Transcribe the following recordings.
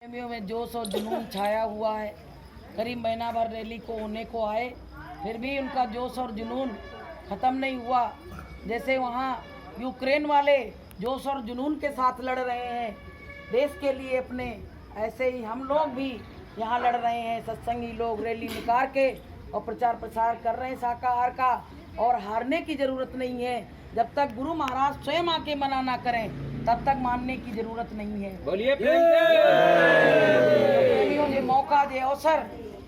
प्रेमियों में जोश और जुनून छाया हुआ है। करीब महीना भर रैली को होने को आए, फिर भी उनका जोश और जुनून ख़त्म नहीं हुआ। जैसे वहाँ यूक्रेन वाले जोश और जुनून के साथ लड़ रहे हैं देश के लिए अपने, ऐसे ही हम लोग भी यहाँ लड़ रहे हैं। सत्संगी लोग रैली निकाल के और प्रचार प्रसार कर रहे हैं शाकाहार का। और हारने की ज़रूरत नहीं है। जब तक गुरु महाराज स्वयं आके मना ना करें तब तक मानने की ज़रूरत नहीं है। बोलिए प्रेमियों ये मौका दे अवसर,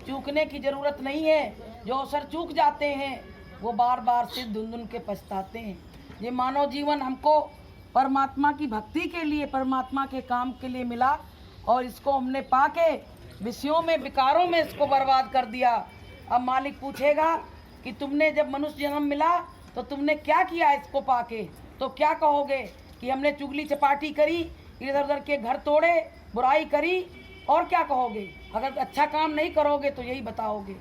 चूकने की ज़रूरत नहीं है। जो अवसर चूक जाते हैं वो बार बार से धुन के पछताते हैं। ये मानव जीवन हमको परमात्मा की भक्ति के लिए, परमात्मा के काम के लिए मिला और इसको हमने पाके विषयों में, विकारों में इसको बर्बाद कर दिया। अब मालिक पूछेगा कि तुमने जब मनुष्य जन्म मिला तो तुमने क्या किया इसको पाके, तो क्या कहोगे कि हमने चुगली चपाटी करी, इधर उधर के घर तोड़े, बुराई करी, और क्या कहोगे? अगर अच्छा काम नहीं करोगे तो यही बताओगे।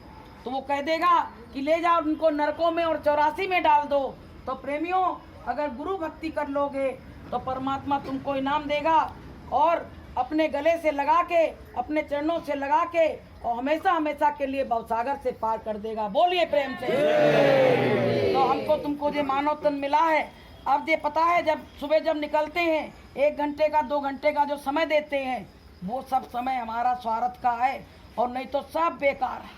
तो वो कह देगा कि ले जाओ उनको नरकों में और 84 में डाल दो। तो प्रेमियों, अगर गुरु भक्ति कर लोगे तो परमात्मा तुमको इनाम देगा और अपने गले से लगा के, अपने चरणों से लगा के और हमेशा हमेशा के लिए भवसागर से पार कर देगा। बोलिए प्रेम से। तो हमको तुमको जो मानव तन मिला है, अब ये पता है जब सुबह जब निकलते हैं 1 घंटे का 2 घंटे का जो समय देते हैं वो सब समय हमारा स्वार्थ का है, और नहीं तो सब बेकार है,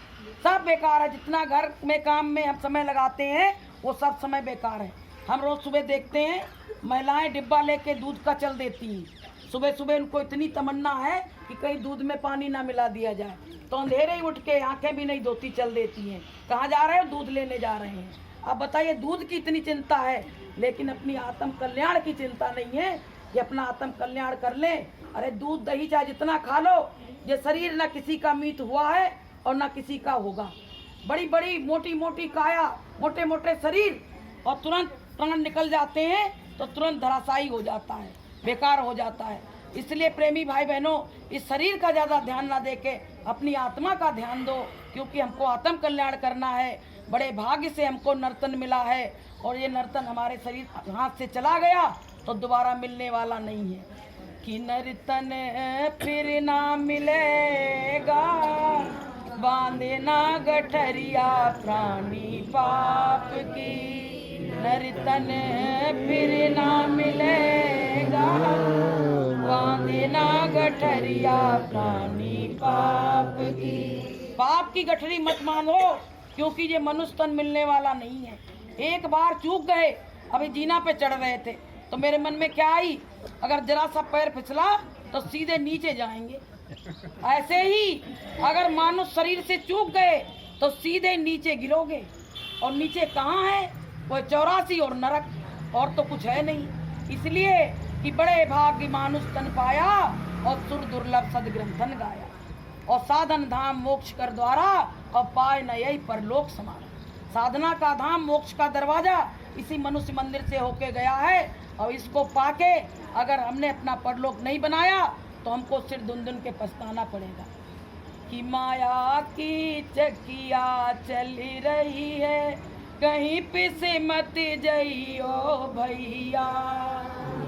सब बेकार है। जितना घर में काम में हम समय लगाते हैं वो सब समय बेकार है। हम रोज़ सुबह देखते हैं महिलाएं डिब्बा लेके दूध का चल देती हैं। सुबह सुबह उनको इतनी तमन्ना है कि कहीं दूध में पानी ना मिला दिया जाए, तो अंधेरे ही उठ के आंखें भी नहीं धोती चल देती हैं। कहाँ जा रहे हो? दूध लेने जा रहे हैं। अब बताइए, दूध की इतनी चिंता है लेकिन अपनी आत्म कल्याण की चिंता नहीं है कि अपना आत्म कल्याण कर ले। अरे दूध दही चाहे जितना खा लो, ये शरीर ना किसी का मीत हुआ है और ना किसी का होगा। बड़ी बड़ी मोटी मोटी काया, मोटे मोटे शरीर, और तुरंत प्राण निकल जाते हैं तो तुरंत धराशायी हो जाता है, बेकार हो जाता है। इसलिए प्रेमी भाई बहनों, इस शरीर का ज़्यादा ध्यान ना देके अपनी आत्मा का ध्यान दो, क्योंकि हमको आत्म कल्याण करना है। बड़े भाग्य से हमको नर्तन मिला है और ये नर्तन हमारे शरीर हाथ से चला गया तो दोबारा मिलने वाला नहीं है। कि नर्तन फिर ना मिलेगा, बांधे ना गठरिया प्राणी पाप की। नर्तन फिर ना मिलेगा, बांधे ना गठरिया प्राणी पाप की। पाप की गठरी मत बांधो, क्योंकि ये मनुष्य तन मिलने वाला नहीं है। एक बार चूक गए, अभी जीना पे चढ़ रहे थे तो मेरे मन में क्या आई, अगर जरा सा पैर फिसला तो सीधे नीचे जाएंगे। ऐसे ही अगर मानो शरीर से चूक गए तो सीधे नीचे गिरोगे, और नीचे कहाँ है? वो 84 और नरक, और तो कुछ है नहीं। इसलिए कि बड़े भाग्य मानुष तन पाया और सुर दुर्लभ सदग्रंथन गाया, और साधन धाम मोक्ष कर द्वारा और पाए न यही परलोक समाना। साधना का धाम, मोक्ष का दरवाजा इसी मनुष्य मंदिर से होके गया है, और इसको पाके अगर हमने अपना परलोक नहीं बनाया तो हमको सिर धुन के पछताना पड़ेगा। कि माया की चकिया चल रही है, कहीं पिसे मत जइयो भैया।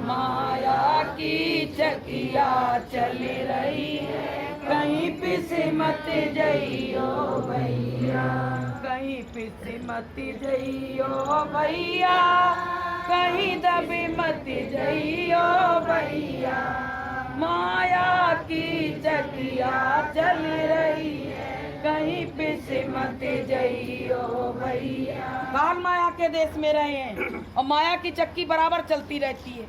माया की चकिया चल रही है, कहीं पिसे मत जइयो भैया। कहीं पिसे मत जइयो भैया, कहीं दबे मत जइयो भैया। माया की चकिया चल रही है, कहीं पिसे मत जइयो भैया। काल माया के देश में रहे हैं और माया की चक्की बराबर चलती रहती है।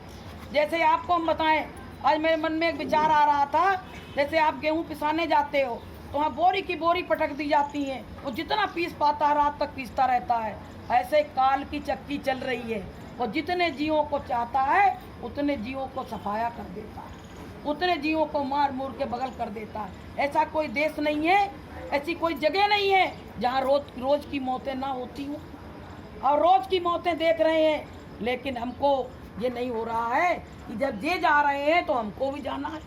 जैसे आपको हम बताएं, आज मेरे मन में एक विचार आ रहा था, जैसे आप गेहूं पिसाने जाते हो तो वहाँ बोरी की बोरी पटक दी जाती है, वो जितना पीस पाता है रात तक पीसता रहता है। ऐसे काल की चक्की चल रही है, और जितने जीवों को चाहता है उतने जीवों को सफाया कर देता है, उतने जीवों को मार मूर के बगल कर देता है। ऐसा कोई देश नहीं है, ऐसी कोई जगह नहीं है जहाँ रोज की मौतें ना होती हों। और रोज की मौतें देख रहे हैं, लेकिन हमको ये नहीं हो रहा है कि जब ये जा रहे हैं तो हमको भी जाना है,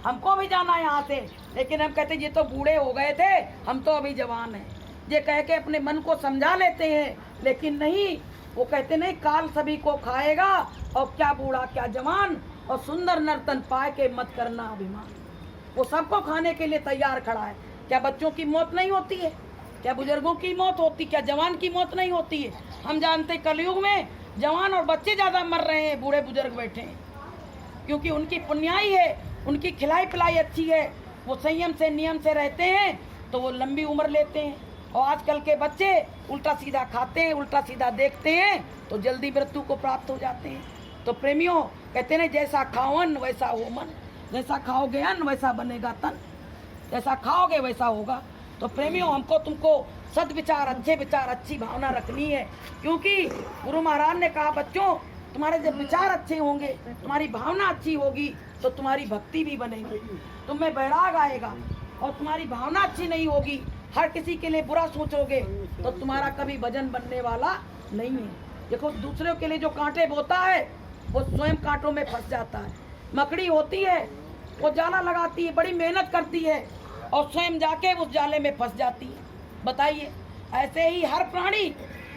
हमको भी जाना है यहाँ से। लेकिन हम कहते ये तो बूढ़े हो गए थे, हम तो अभी जवान हैं, ये कह के अपने मन को समझा लेते हैं। लेकिन नहीं, वो कहते नहीं, काल सभी को खाएगा, और क्या बूढ़ा क्या जवान, और सुंदर नर्तन पाए के मत करना अभिमान। वो सबको खाने के लिए तैयार खड़ा है। क्या बच्चों की मौत नहीं होती है? क्या बुजुर्गों की मौत होती? क्या जवान की मौत नहीं होती है? हम जानते कलयुग में जवान और बच्चे ज़्यादा मर रहे हैं, बूढ़े बुजुर्ग बैठे हैं, क्योंकि उनकी पुण्याई है, उनकी खिलाई पिलाई अच्छी है, वो संयम से नियम से रहते हैं तो वो लंबी उम्र लेते हैं। और आजकल के बच्चे उल्टा सीधा खाते हैं, उल्टा सीधा देखते हैं तो जल्दी मृत्यु को प्राप्त हो जाते हैं। तो प्रेमियों, कहते हैं जैसा खाओन वैसा हो मन, जैसा खाओगे अन्न वैसा बनेगा तन, जैसा खाओगे वैसा होगा। तो प्रेमियों, हमको तुमको सद्विचार, अच्छे विचार, अच्छी भावना रखनी है, क्योंकि गुरु महाराज ने कहा बच्चों, तुम्हारे जब विचार अच्छे होंगे, तुम्हारी भावना अच्छी होगी तो तुम्हारी भक्ति भी बनेगी, तुम में बैराग आएगा। और तुम्हारी भावना अच्छी नहीं होगी, हर किसी के लिए बुरा सोचोगे तो तुम्हारा कभी भजन बनने वाला नहीं है। देखो, दूसरों के लिए जो कांटे बोता है वो स्वयं कांटों में फंस जाता है। मकड़ी होती है, वो जाला लगाती है, बड़ी मेहनत करती है और स्वयं जाके उस जाले में फंस जाती है। बताइए, ऐसे ही हर प्राणी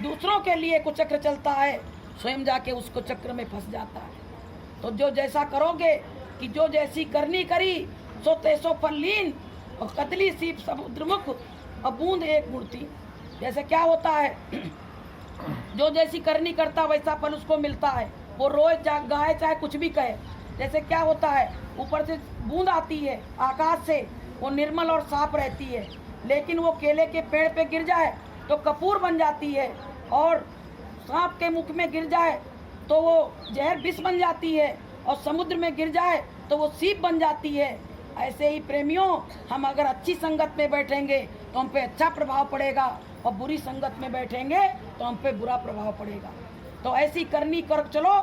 दूसरों के लिए कुछ चक्र चलता है, स्वयं जाके उसको चक्र में फंस जाता है। तो जो जैसा करोगे कि जो जैसी करनी करी सो तैसो फल लीन, और कतली सीप समुद्रमुख और बूंद एक मूर्ति। जैसे क्या होता है, जो जैसी करनी करता वैसा फल उसको मिलता है। वो रोज गाए चाहे कुछ भी कहे। जैसे क्या होता है, ऊपर से बूंद आती है आकाश से, वो निर्मल और साफ रहती है, लेकिन वो केले के पेड़ पे गिर जाए तो कपूर बन जाती है, और सांप के मुख में गिर जाए तो वो जहर विष बन जाती है, और समुद्र में गिर जाए तो वो सीप बन जाती है। ऐसे ही प्रेमियों, हम अगर अच्छी संगत में बैठेंगे तो हम पे अच्छा प्रभाव पड़ेगा, और बुरी संगत में बैठेंगे तो हम पे बुरा प्रभाव पड़ेगा। तो ऐसी करनी कर चलो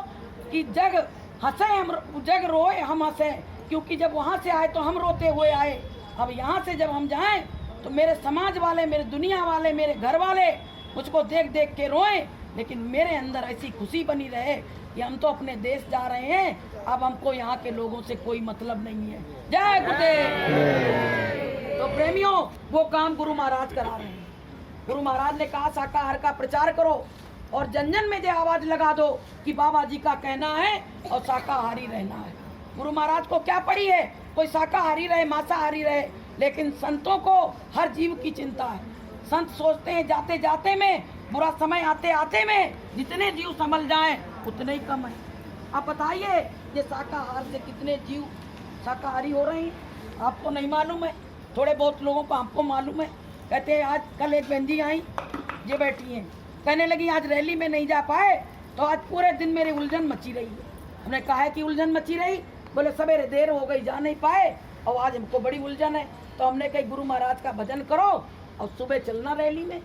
कि जग हंसे हम, जग रोए हम हंसे, क्योंकि जब वहाँ से आए तो हम रोते हुए आए। अब यहाँ से जब हम जाएं तो मेरे समाज वाले, मेरे दुनिया वाले, मेरे घर वाले मुझको देख देख के रोएं, लेकिन मेरे अंदर ऐसी खुशी बनी रहे कि हम तो अपने देश जा रहे हैं, अब हमको यहाँ के लोगों से कोई मतलब नहीं है। जय गुरुदेव। तो प्रेमियों, वो काम गुरु महाराज करा रहे हैं। गुरु महाराज ने कहा शाकाहार का प्रचार करो और जन जन में जो आवाज लगा दो कि बाबा जी का कहना है और शाकाहारी रहना है। गुरु महाराज को क्या पड़ी है, कोई शाकाहारी रहे, मांसाहारी रहे, लेकिन संतों को हर जीव की चिंता है। संत सोचते हैं जाते जाते में, बुरा समय आते आते में जितने जीव संभल जाएं उतने ही कम है। आप बताइए, ये शाकाहार से कितने जीव शाकाहारी हो रहे हैं? आपको नहीं मालूम है, थोड़े बहुत लोगों को हमको मालूम है। कहते हैं आज कल एक बहन जी आई, ये बैठी हैं, कहने लगी आज रैली में नहीं जा पाए तो आज पूरे दिन मेरी उलझन मची रही है। हमने कहा है कि उलझन मची रही? बोले सवेरे देर हो गई, जा नहीं पाए और आज हमको बड़ी उलझन है। तो हमने कहा गुरु महाराज का भजन करो और सुबह चलना रैली में।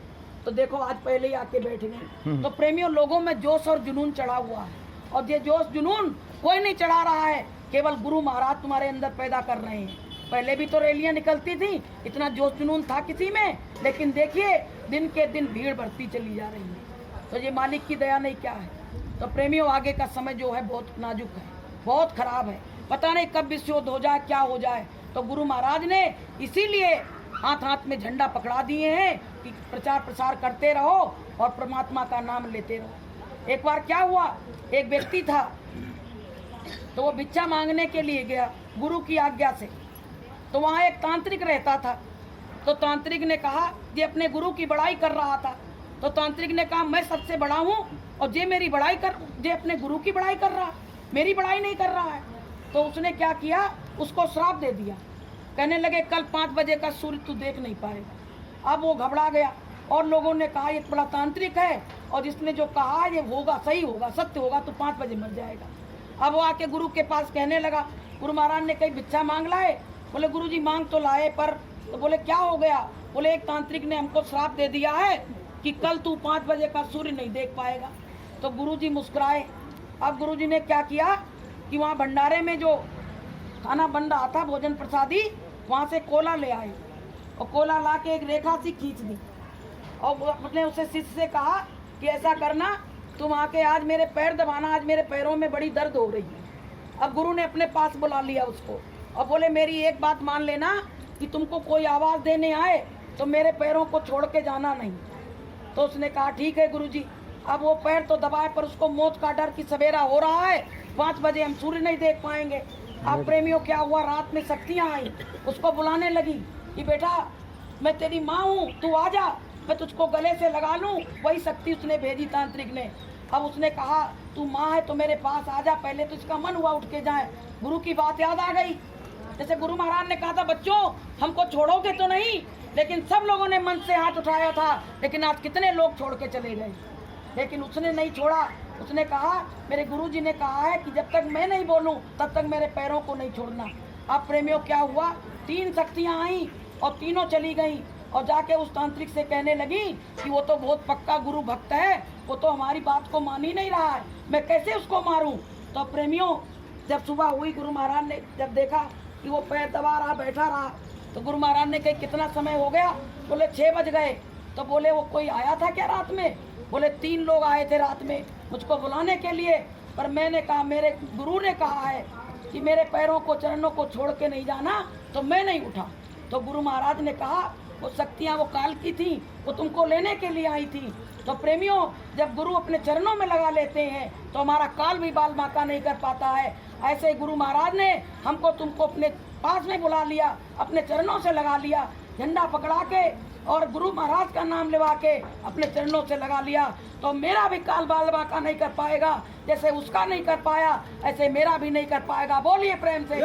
तो देखो आज पहले ही आके बैठ गई। तो प्रेमियों, लोगों में जोश और जुनून चढ़ा हुआ है, और ये जोश जुनून कोई नहीं चढ़ा रहा है, केवल गुरु महाराज तुम्हारे अंदर पैदा कर रहे हैं। पहले भी तो रैलियां निकलती थी, इतना जोश जुनून था किसी में, लेकिन देखिए दिन के दिन भीड़ बढ़ती चली जा रही है। तो ये मालिक की दया नहीं क्या है। तो प्रेमियों, आगे का समय जो है बहुत नाजुक है, बहुत खराब है, पता नहीं कब विश्व युद्ध हो जाए, क्या हो जाए। तो गुरु महाराज ने इसीलिए हाथ हाथ में झंडा पकड़ा दिए हैं कि प्रचार प्रसार करते रहो और परमात्मा का नाम लेते रहो। एक बार क्या हुआ, एक व्यक्ति था तो वो भिक्षा मांगने के लिए गया गुरु की आज्ञा से। तो वहाँ एक तांत्रिक रहता था। तो तांत्रिक ने कहा, ये अपने गुरु की बड़ाई कर रहा था। तो तांत्रिक ने कहा मैं सबसे बड़ा हूँ और ये मेरी बड़ाई कर, ये अपने गुरु की बड़ाई कर रहा है, मेरी बड़ाई नहीं कर रहा है। तो उसने क्या किया, उसको श्राप दे दिया। कहने लगे कल 5 बजे का सूर्य तू देख नहीं पाएगा। अब वो घबरा गया और लोगों ने कहा ये बड़ा तांत्रिक है और इसने जो कहा ये होगा, सही होगा, सत्य होगा, तो 5 बजे मर जाएगा। अब वो आके गुरु के पास कहने लगा, गुरु महाराज ने कहीं भिक्षा मांग लाए? बोले गुरु जी मांग तो लाए, पर तो बोले क्या हो गया? बोले एक तांत्रिक ने हमको श्राप दे दिया है कि कल तू 5 बजे का सूर्य नहीं देख पाएगा। तो गुरु जी मुस्कुराए। अब गुरु जी ने क्या किया कि वहाँ भंडारे में जो खाना बन रहा था, भोजन प्रसादी, वहाँ से कोला ले आए और कोला ला के एक रेखा सी खींच दी और अपने उसे शिष्य से कहा कि ऐसा करना, तुम आके आज मेरे पैर दबाना, आज मेरे पैरों में बड़ी दर्द हो रही है। अब गुरु ने अपने पास बुला लिया उसको और बोले मेरी एक बात मान लेना कि तुमको कोई आवाज़ देने आए तो मेरे पैरों को छोड़ के जाना नहीं। तो उसने कहा ठीक है गुरु जी। अब वो पैर तो दबाए पर उसको मौत का डर कि सवेरा हो रहा है, 5 बजे हम सूर्य नहीं देख पाएंगे। आप प्रेमियों क्या हुआ, रात में शक्तियाँ आई, उसको बुलाने लगी कि बेटा मैं तेरी माँ हूँ, तू आ जा, मैं तुझको गले से लगा लूँ। वही शक्ति उसने भेजी तांत्रिक ने। अब उसने कहा तू माँ है तो मेरे पास आ जा। पहले तो इसका मन हुआ उठ के जाए, गुरु की बात याद आ गई। जैसे गुरु महाराज ने कहा था बच्चों हमको छोड़ोगे तो नहीं, लेकिन सब लोगों ने मन से हाथ उठाया था, लेकिन आज कितने लोग छोड़ के चले गए, लेकिन उसने नहीं छोड़ा। उसने कहा मेरे गुरुजी ने कहा है कि जब तक मैं नहीं बोलूं तब तक मेरे पैरों को नहीं छोड़ना। अब प्रेमियों क्या हुआ, 3 शक्तियां आई और तीनों चली गई और जाके उस तांत्रिक से कहने लगी कि वो तो बहुत पक्का गुरु भक्त है, वो तो हमारी बात को मान ही नहीं रहा है, मैं कैसे उसको मारूं। तो प्रेमियों जब सुबह हुई, गुरु महाराज ने जब देखा कि वो पैर दबा रहा बैठा रहा, तो गुरु महाराज ने कहा कितना समय हो गया, बोले 6 बज गए। तो बोले वो कोई आया था क्या रात में, बोले 3 लोग आए थे रात में मुझको बुलाने के लिए, पर मैंने कहा मेरे गुरु ने कहा है कि मेरे पैरों को चरणों को छोड़ के नहीं जाना, तो मैं नहीं उठा। तो गुरु महाराज ने कहा वो शक्तियाँ वो काल की थी, वो तुमको लेने के लिए आई थी। तो प्रेमियों जब गुरु अपने चरणों में लगा लेते हैं तो हमारा काल भी बाल बांका नहीं कर पाता है। ऐसे गुरु महाराज ने हमको तुमको अपने पास में बुला लिया, अपने चरणों से लगा लिया, झंडा पकड़ा के और गुरु महाराज का नाम लेवा के अपने चरणों से लगा लिया। तो मेरा भी काल बाल बांका नहीं कर पाएगा, जैसे उसका नहीं कर पाया ऐसे मेरा भी नहीं कर पाएगा। बोलिए प्रेम से।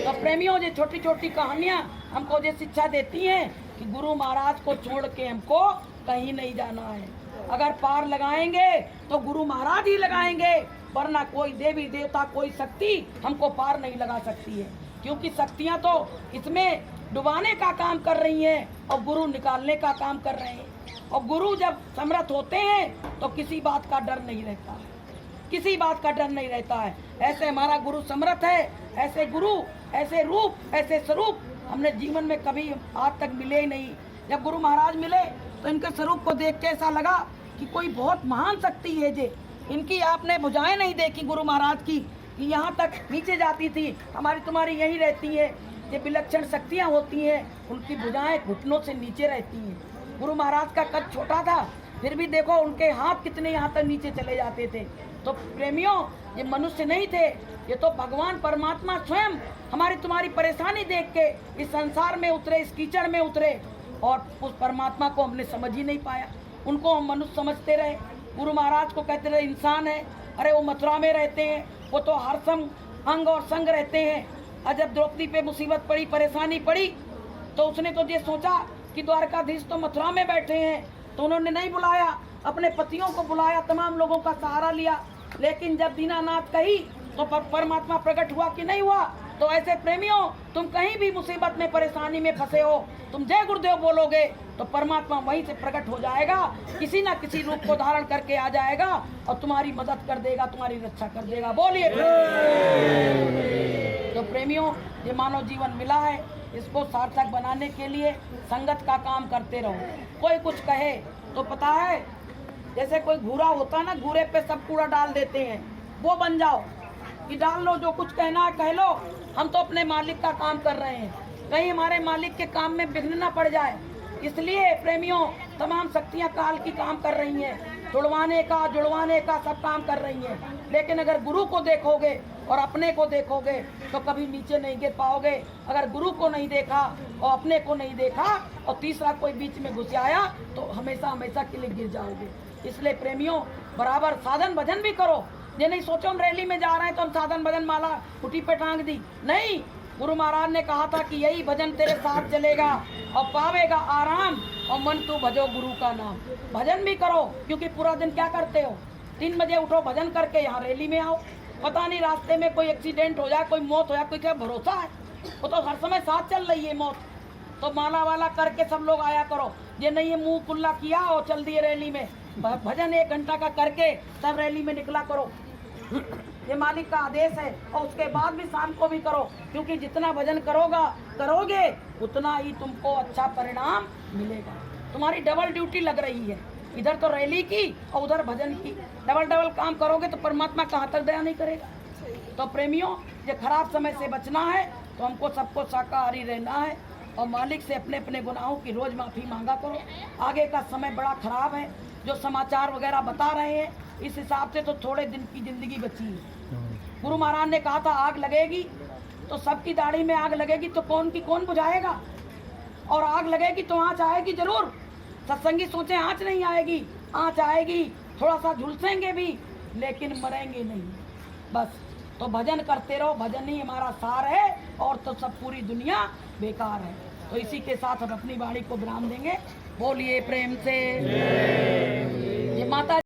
तो प्रेमियों ये छोटी छोटी कहानियाँ हमको ये शिक्षा देती हैं कि गुरु महाराज को छोड़ के हमको कहीं नहीं जाना है। अगर पार लगाएंगे तो गुरु महाराज ही लगाएंगे, वरना कोई देवी देवता कोई शक्ति हमको पार नहीं लगा सकती है, क्योंकि शक्तियाँ तो इसमें डुबाने का काम कर रही हैं और गुरु निकालने का काम कर रहे हैं। और गुरु जब समर्थ होते हैं तो किसी बात का डर नहीं रहता है, किसी बात का डर नहीं रहता है। ऐसे हमारा गुरु समर्थ है, ऐसे गुरु ऐसे रूप ऐसे स्वरूप हमने जीवन में कभी आज तक मिले ही नहीं। जब गुरु महाराज मिले तो इनके स्वरूप को देख के ऐसा लगा कि कोई बहुत महान शक्ति है जे। इनकी आपने भुजाएं नहीं देखी गुरु महाराज की, कि यहाँ तक नीचे जाती थी, हमारी तुम्हारी यहीं रहती है। ये विलक्षण शक्तियाँ होती हैं, उनकी भुजाएं घुटनों से नीचे रहती हैं। गुरु महाराज का कद छोटा था, फिर भी देखो उनके हाथ कितने यहाँ तक नीचे चले जाते थे। तो प्रेमियों ये मनुष्य नहीं थे, ये तो भगवान परमात्मा स्वयं हमारी तुम्हारी परेशानी देख के इस संसार में उतरे, इस कीचड़ में उतरे, और उस परमात्मा को हमने समझ ही नहीं पाया। उनको हम मनुष्य समझते रहे, गुरु महाराज को कहते रहे इंसान है। अरे वो मथुरा में रहते हैं, वो तो हर सम अंग और संग रहते हैं। और जब द्रौपदी पे मुसीबत पड़ी, परेशानी पड़ी, तो उसने तो ये सोचा कि द्वारकाधीश तो मथुरा में बैठे हैं, तो उन्होंने नहीं बुलाया, अपने पतियों को बुलाया, तमाम लोगों का सहारा लिया। लेकिन जब दीनानाथ कही तो परमात्मा प्रकट हुआ कि नहीं हुआ। तो ऐसे प्रेमियों तुम कहीं भी मुसीबत में परेशानी में फंसे हो, तुम जय गुरुदेव बोलोगे तो परमात्मा वहीं से प्रकट हो जाएगा, किसी ना किसी रूप को धारण करके आ जाएगा और तुम्हारी मदद कर देगा, तुम्हारी रक्षा कर देगा। बोलिए। तो प्रेमियों ये मानव जीवन मिला है, इसको सार्थक बनाने के लिए संगत का काम करते रहो। कोई कुछ कहे तो पता है जैसे कोई घूरा होता ना, घूरे पे सब कूड़ा डाल देते हैं, वो बन जाओ कि डाल लो, जो कुछ कहना है कह लो, हम तो अपने मालिक का काम कर रहे हैं, कहीं हमारे मालिक के काम में विघ्न न पड़ जाए। इसलिए प्रेमियों तमाम शक्तियाँ काल की काम कर रही हैं, जुड़वाने का सब काम कर रही हैं। लेकिन अगर गुरु को देखोगे और अपने को देखोगे तो कभी नीचे नहीं गिर पाओगे। अगर गुरु को नहीं देखा और अपने को नहीं देखा और तीसरा कोई बीच में घुस आया तो हमेशा हमेशा के लिए गिर जाओगे। इसलिए प्रेमियों बराबर साधन भजन भी करो। ये नहीं सोचो हम रैली में जा रहे हैं तो हम साधन भजन माला कुटी पे टांग दी, नहीं। गुरु महाराज ने कहा था कि यही भजन तेरे साथ चलेगा और पावेगा आराम, और मन तू भजो गुरु का नाम। भजन भी करो, क्योंकि पूरा दिन क्या करते हो, 3 बजे उठो भजन करके यहाँ रैली में आओ, पता नहीं रास्ते में कोई एक्सीडेंट हो जाए, कोई मौत हो जाए, कोई क्या भरोसा है, वो तो हर समय साथ चल रही है मौत। तो माला वाला करके सब लोग आया करो, ये नहीं है मुँह खुल्ला किया और चल दिए रैली में। भजन 1 घंटा का करके तब रैली में निकला करो, ये मालिक का आदेश है। और उसके बाद भी शाम को भी करो, क्योंकि जितना भजन करोगे उतना ही तुमको अच्छा परिणाम मिलेगा। तुम्हारी डबल ड्यूटी लग रही है, इधर तो रैली की और उधर भजन की, डबल काम करोगे तो परमात्मा कहाँ तक दया नहीं करेगा। तो प्रेमियों ये खराब समय से बचना है तो हमको सबको शाकाहारी रहना है और मालिक से अपने अपने गुनाहों की रोज माफ़ी मांगा करो। आगे का समय बड़ा खराब है, जो समाचार वगैरह बता रहे हैं इस हिसाब से तो थोड़े दिन की ज़िंदगी बची है। गुरु महाराज ने कहा था आग लगेगी तो सबकी दाढ़ी में आग लगेगी तो कौन की कौन बुझाएगा, और आग लगेगी तो आँच आएगी जरूर। सत्संगी सोचे आँच नहीं आएगी, आँच आएगी, थोड़ा सा झुलसेंगे भी लेकिन मरेंगे नहीं। बस तो भजन करते रहो, भजन ही हमारा सार है, और तो सब पूरी दुनिया बेकार है। तो इसी के साथ हम अपनी वाणी को विराम देंगे। बोलिए प्रेम से ये माता